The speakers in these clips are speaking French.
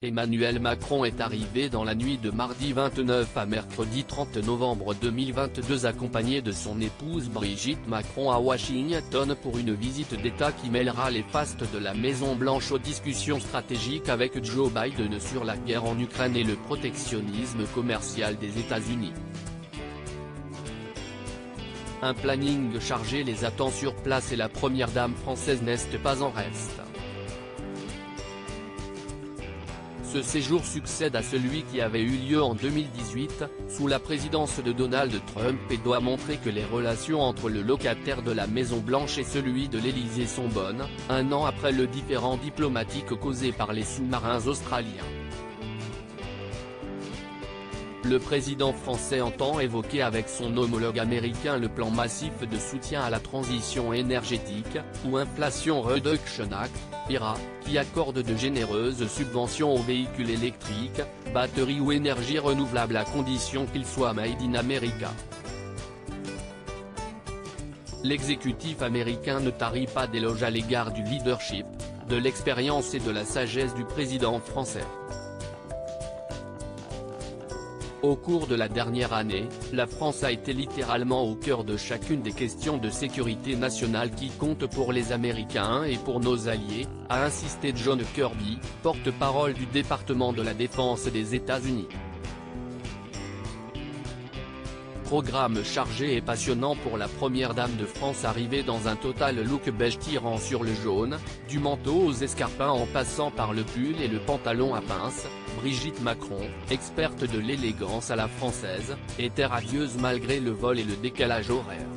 Emmanuel Macron est arrivé dans la nuit de mardi 29 à mercredi 30 novembre 2022 accompagné de son épouse Brigitte Macron à Washington pour une visite d'État qui mêlera les fastes de la Maison-Blanche aux discussions stratégiques avec Joe Biden sur la guerre en Ukraine et le protectionnisme commercial des États-Unis. Un planning chargé les attend sur place et la première dame française n'est pas en reste. Ce séjour succède à celui qui avait eu lieu en 2018, sous la présidence de Donald Trump et doit montrer que les relations entre le locataire de la Maison-Blanche et celui de l'Élysée sont bonnes, un an après le différend diplomatique causé par les sous-marins australiens. Le président français entend évoquer avec son homologue américain le plan massif de soutien à la transition énergétique, ou Inflation Reduction Act, IRA, qui accorde de généreuses subventions aux véhicules électriques, batteries ou énergies renouvelables à condition qu'ils soient made in America. L'exécutif américain ne tarit pas d'éloges à l'égard du leadership, de l'expérience et de la sagesse du président français. Au cours de la dernière année, la France a été littéralement au cœur de chacune des questions de sécurité nationale qui comptent pour les Américains et pour nos alliés, a insisté John Kirby, porte-parole du département de la Défense des États-Unis. Programme chargé et passionnant pour la première dame de France arrivée dans un total look beige tirant sur le jaune, du manteau aux escarpins en passant par le pull et le pantalon à pinces. Brigitte Macron, experte de l'élégance à la française, était radieuse malgré le vol et le décalage horaire.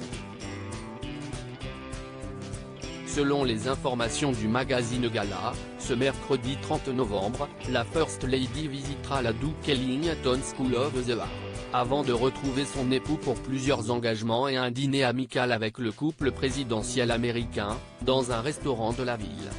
Selon les informations du magazine Gala, ce mercredi 30 novembre, la First Lady visitera la Duke Ellington School of the Arts, avant de retrouver son époux pour plusieurs engagements et un dîner amical avec le couple présidentiel américain, dans un restaurant de la ville.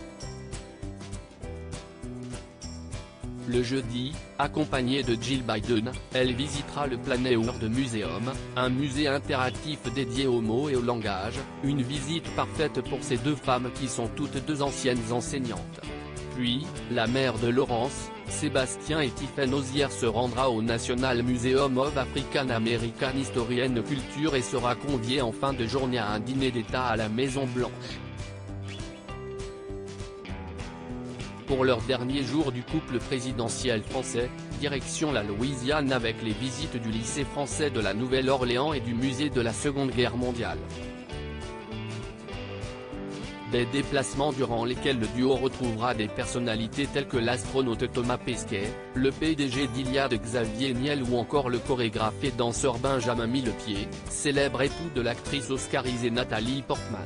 Le jeudi, accompagnée de Jill Biden, elle visitera le Planet Museum, un musée interactif dédié aux mots et au langage, une visite parfaite pour ces deux femmes qui sont toutes deux anciennes enseignantes. Puis, la mère de Laurence, Sébastien et Tiffen Ozière se rendra au National Museum of African American History and Culture et sera conviée en fin de journée à un dîner d'État à la Maison-Blanche. Pour leur dernier jour du couple présidentiel français, direction la Louisiane avec les visites du lycée français de la Nouvelle-Orléans et du musée de la Seconde Guerre mondiale. Des déplacements durant lesquels le duo retrouvera des personnalités telles que l'astronaute Thomas Pesquet, le PDG d'Iliade Xavier Niel ou encore le chorégraphe et danseur Benjamin Millepied, célèbre époux de l'actrice oscarisée Nathalie Portman.